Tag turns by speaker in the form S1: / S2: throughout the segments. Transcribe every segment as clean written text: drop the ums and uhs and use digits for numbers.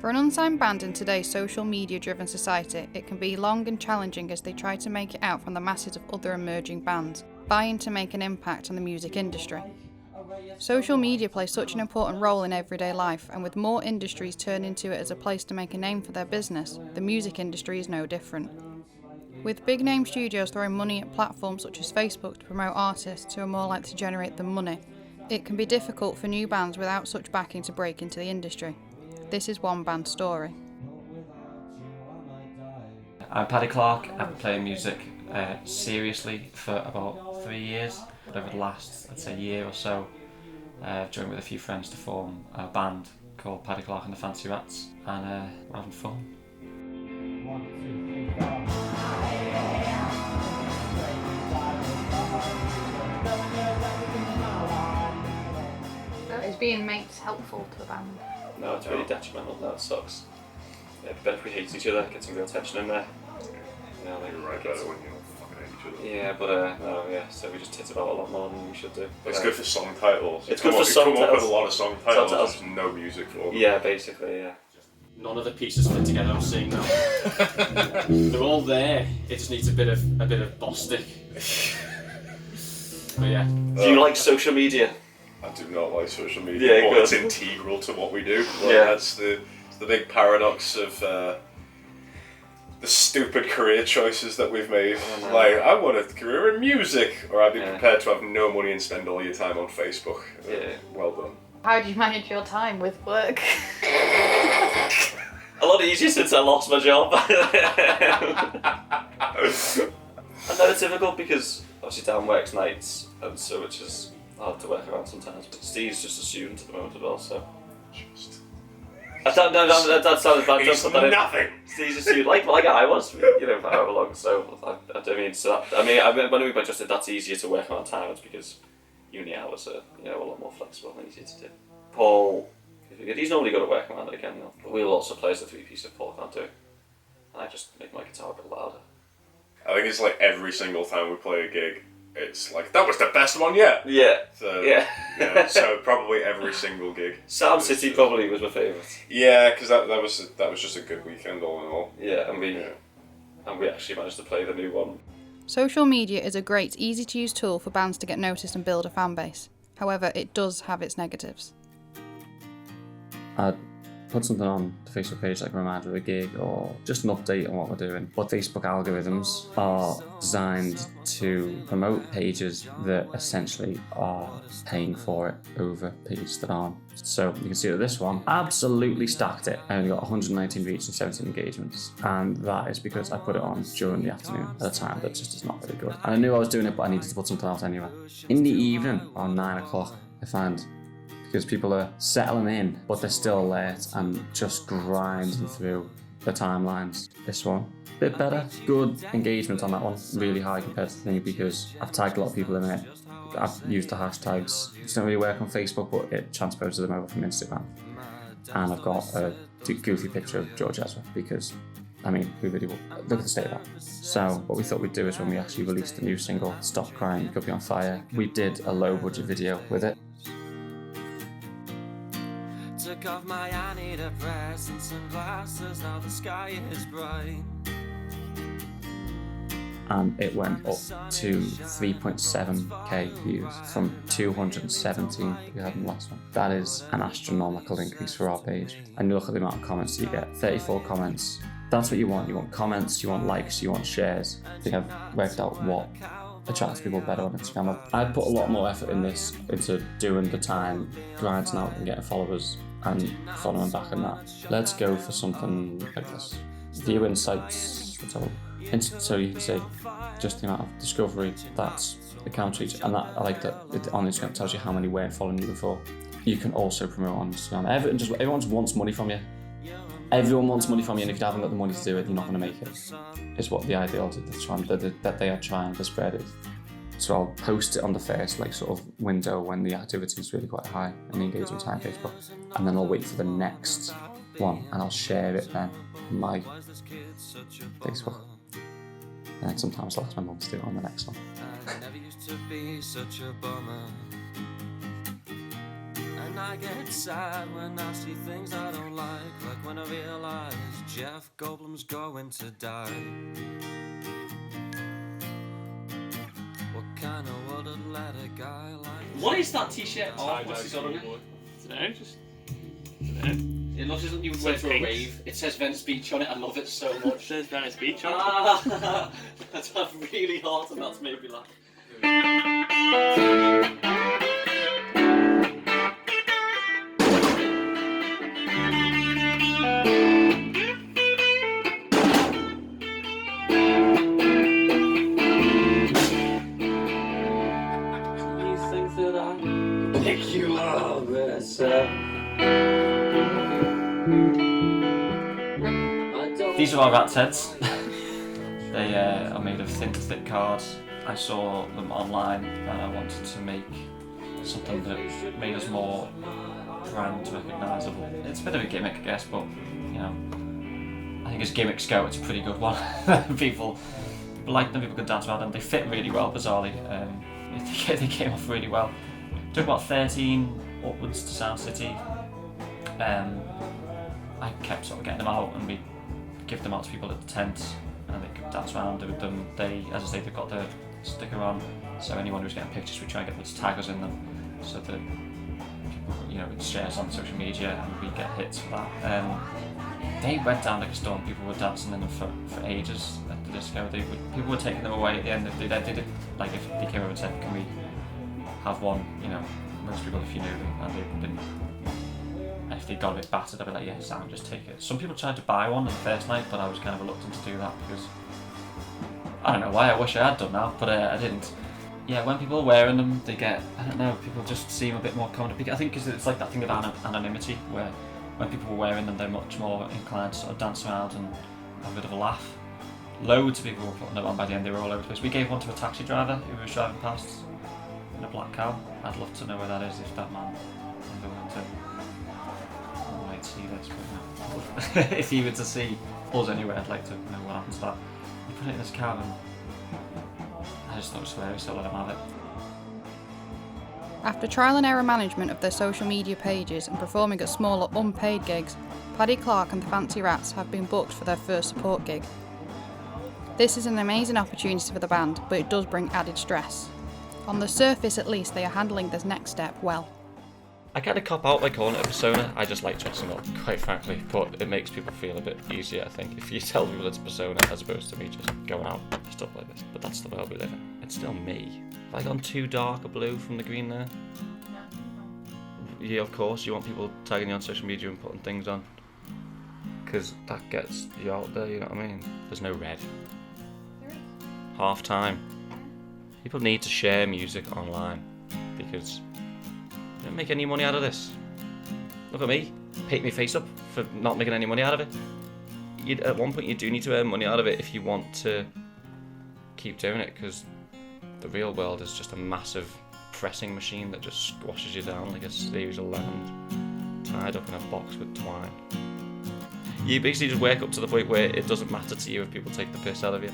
S1: For an unsigned band in today's social media-driven society, it can be long and challenging as they try to make it out from the masses of other emerging bands, vying to make an impact on the music industry. Social media plays such an important role in everyday life, and with more industries turning to it as a place to make a name for their business, the music industry is no different. With big-name studios throwing money at platforms such as Facebook to promote artists who are more likely to generate them money, it can be difficult for new bands without such backing to break into the industry. This is one band's story.
S2: I'm Paddy Clarke. I've been playing music seriously for about 3 years. But over the last, I'd say, year or so, I've joined with a few friends to form a band called Paddy Clarke and the Fancy Rats, and we're having fun.
S1: So is being mates helpful to the band?
S3: No, it's really detrimental. No, it sucks. Yeah, it'd be better if we hate each other, get some real tension in there. You know, like,
S4: You're right better when you don't fucking hate each other.
S3: Yeah, but no, yeah, so we just tit about a lot more than we should do.
S4: It's good for song titles.
S3: It's good for song
S4: titles. You come up with a
S3: titles.
S4: lot of song titles,
S3: Titles.
S4: there's no music for them.
S3: Yeah, basically, yeah.
S5: None of the pieces fit together. I'm seeing now. They're all there. It just needs a bit of boss stick. But yeah.
S3: Do you like social media?
S4: I do not like social media,
S3: Yeah,
S4: but
S3: good.
S4: it's integral to what we do. Like,
S3: Yeah.
S4: That's the big paradox of the stupid career choices that we've made.
S3: know.
S4: Like, I want a career in music, or I'd be
S3: Yeah.
S4: prepared to have no money and spend all your time on Facebook.
S3: Yeah.
S4: Well done.
S1: How do you manage your time with work?
S3: A lot easier since I lost my job. I know it's difficult because obviously Dan works nights, and so which is hard to work around sometimes. But Steve's just a student at the moment as well, so. That sounds bad.
S4: He's
S3: Don't put that in.
S4: nothing.
S3: Steve's a student, like I was, you know, for however long. So I don't mean so. When we just said that's easier to work around time, it's because uni hours are, you know, a lot more flexible and easier to do. Paul, he's normally good at working around it again, though. But we'll also play the 3-piece that Paul can't do, and I just make my guitar a bit louder.
S4: I think it's like every single time we play a gig, it's like, that was the best one yet.
S3: Yeah.
S4: So,
S3: Yeah.
S4: so probably every single gig.
S3: Sound City probably was my favourite.
S4: Yeah, because that was just a good weekend all in all.
S3: Yeah, and we actually managed to play the new one.
S1: Social media is a great, easy-to-use tool for bands to get noticed and build a fan base. However, it does have its negatives.
S2: I'd put something on the Facebook page like a reminder of a gig or just an update on what we're doing. But Facebook algorithms are designed to promote pages that essentially are paying for it over pages that aren't. So you can see that this one absolutely stacked it. I only got 119 reach and 17 engagements. And that is because I put it on during the afternoon at a time that just is not very good. And I knew I was doing it, but I needed to put something else anyway. In the evening, around 9 o'clock, I find, because people are settling in, but they're still alert and just grinding through the timelines. This one, bit better, good engagement on that one, really high compared to the thing because I've tagged a lot of people in it. I've used the hashtags. It doesn't really work on Facebook, but it transposes them over from Instagram. And I've got a goofy picture of George Ezra because, I mean, we really will. Look at the state of that. So what we thought we'd do is when we actually released the new single, Stop Crying, You Could Be On Fire, we did a low budget video with it.
S6: Took off my antidepressants and glasses, now the sky is bright.
S2: And it went up to 3.7k views from 217 we had in the last one. That is an astronomical increase for our page. And you look at the amount of comments you get, 34 comments. That's what you want. You want comments, you want likes, you want shares. I think I've worked out what attracts people better on Instagram. I'd put a lot more effort in this, into doing the time, grinding out and getting followers and following back on that. Let's go for something like this. View insights, so you can say just the amount of discovery that's account reach, and that I like that it on Instagram tells you how many weren't following you before. You can also promote on Instagram. Everyone wants money from you. Everyone wants money from you, and if you haven't got the money to do it, you're not going to make it. Is what the ideology that they are trying to spread is. So I'll post it on the first sort of window when the activity is really quite high and the engagement time Facebook, and then I'll wait for the next one and I'll share it then on my Facebook. And then sometimes I'll ask my mum to do it on the next one.
S6: I get sad when I see things I don't like when I realize Jeff Goldblum's going to die. What kind of world would let a guy like
S3: What is that t-shirt? Oh, what's it got on it?
S5: Dunno, just dunno.
S3: It looks as if you went to a rave. It says Venice Beach on it. I love it so
S5: It
S3: much.
S5: says Venice Beach on it.
S3: Ah, that's really hard, and that's made me laugh. Pick you up,
S2: These are our rat heads. They are made of thin, thick cards. I saw them online and I wanted to make something that made us more brand recognisable. It's a bit of a gimmick, I guess, but you know, I think as gimmicks go, it's a pretty good one. people like them, people can dance around them. They fit really well, bizarrely. They came off really well. Took about 13 upwards to Sound City. I kept sort of getting them out and we give them out to people at the tent and they could dance around with them. They, as I say, they've got the sticker on, so anyone who's getting pictures, we try and get them to tag us in them so that people, you know, it shares on social media and we get hits for that. They went down like a storm. People were dancing in them for ages at the disco. People were taking them away at the end. They did, like, if they came over and said, can we have one, you know, most people, if you knew them and they didn't, and if they got a bit battered, I'd be like, yeah, Sam, just take it. Some people tried to buy one the first night, but I was kind of reluctant to do that because I don't know why. I wish I had done that, but I didn't. Yeah, when people are wearing them, they get, I don't know, people just seem a bit more confident. I think it's like that thing of anonymity where when people were wearing them, they're much more inclined to sort of dance around and have a bit of a laugh. Loads of people were putting them on by the end. They were all over the place. We gave one to a taxi driver who was driving past in a black car. I'd love to know where that is if that man ever went to. I might see this, but no. If he were to see us anywhere, I'd like to know what happens to that. He put it in his car and I just thought it was hilarious, so I let him have it.
S1: After trial and error management of their social media pages and performing at smaller unpaid gigs, Paddy, Clarke and the Fancy Rats have been booked for their first support gig. This is an amazing opportunity for the band, but it does bring added stress. On the surface at least, they are handling this next step well.
S2: I kind of cop out by calling it a persona. I just like dressing up, quite frankly, but it makes people feel a bit easier, I think, if you tell people it's a persona as opposed to me just going out and stuff like this. But that's the world we live in. It's still me. Have I gone too dark or blue from the green there? Yeah, of course, you want people tagging you on social media and putting things on. Because that gets you out there, you know what I mean? There's no red. Half time. People need to share music online because you don't make any money out of this. Look at me, paint my face up for not making any money out of it. At one point you do need to earn money out of it if you want to keep doing it, because the real world is just a massive pressing machine that just squashes you down like a series of lemons tied up in a box with twine. You basically just work up to the point where it doesn't matter to you if people take the piss out of you.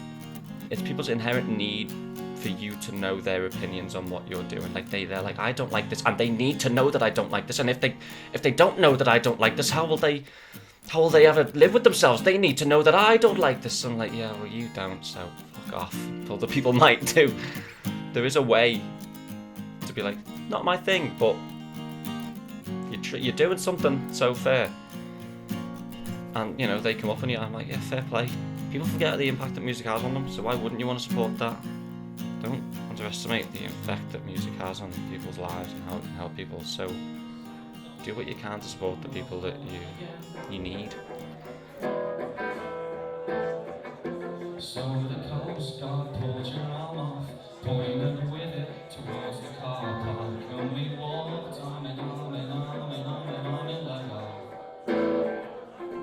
S2: It's people's inherent need for you to know their opinions on what you're doing. Like they're like, I don't like this, and they need to know that I don't like this. And if they don't know that I don't like this, how will they ever live with themselves? They need to know that I don't like this. I'm like, yeah, well, you don't, so fuck off. Other people might do. There is a way to be like, not my thing, but you're doing something so fair. And you know, they come up and I'm like, yeah, fair play. People forget the impact that music has on them, so why wouldn't you want to support that? Don't underestimate the effect that music has on people's lives and how it can help people. So do what you can to support the people that you need.
S7: So the Coast Guard pulled your arm off, pointed with it towards the car park, and we walked arm in arm in arm in arm in arm in like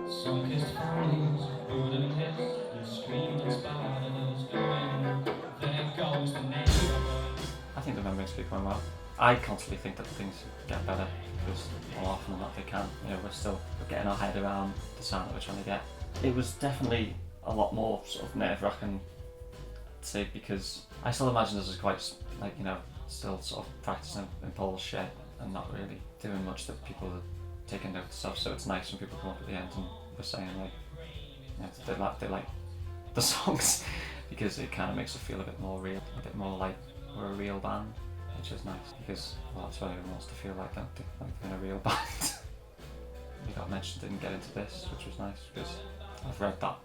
S7: some kissed families, booed and hissed, and screamed and spat at us, going, there goes the neighbourhood.
S2: I think the memories keep going well. I constantly think that things get better because more often than not they can. You know, we're getting our head around the sound that we're trying to get. It was definitely a lot more sort of nerve-wracking, I'd say, because I still imagine this as quite, like, you know, still sort of practicing in Paul's shed and not really doing much that people are taking notice of. So it's nice when people come up at the end and we're saying like, you know, they like the songs because it kind of makes it feel a bit more real, a bit more like we're a real band, which is nice because well, that's what everyone wants to feel like, don't they? Like they're a real band. You got mentioned didn't get into this, which was nice because I've read that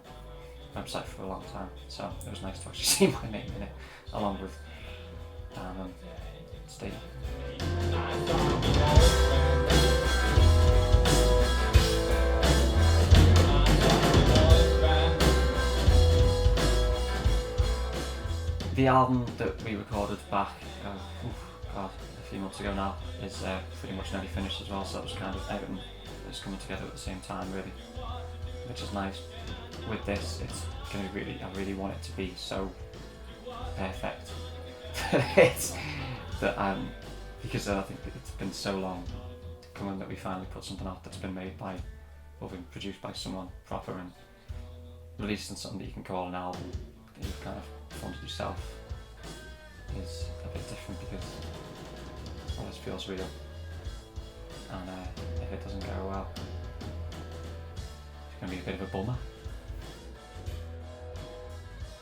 S2: website for a long time, so it was nice to actually see my name in it along with Dan and Steve. The album that we recorded back, a few months ago now, is pretty much nearly finished as well, so it was kind of everything that's coming together at the same time really, which is nice. With this, it's going to be really, I really want it to be so perfect because I think it's been so long coming that we finally put something out that's been made by, or been produced by someone proper and released in something that you can call an album that you've kind of funded yourself is a bit different because well, this feels real, and if it doesn't go well, it's going to be a bit of a bummer.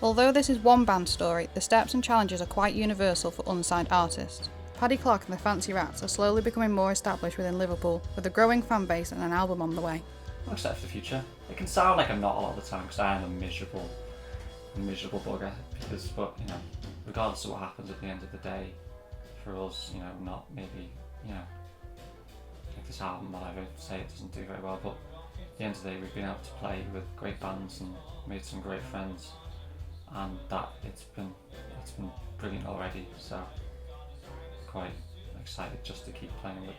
S1: Although this is one band story, the steps and challenges are quite universal for unsigned artists. Paddy, Clarke and the Fancy Rats are slowly becoming more established within Liverpool, with a growing fan base and an album on the way.
S2: I'm excited for the future. It can sound like I'm not a lot of the time because I am a miserable bugger. But you know, regardless of what happens at the end of the day, for us, you know, not maybe, you know, like this album, whatever, say it doesn't do very well, but at the end of the day, we've been able to play with great bands and made some great friends, and that it's been brilliant already. So quite excited just to keep playing with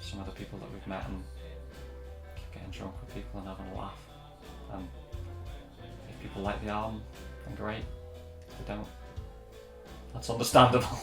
S2: some of the people that we've met and keep getting drunk with people and having a laugh. And if people like the album, then great. If they don't, that's understandable.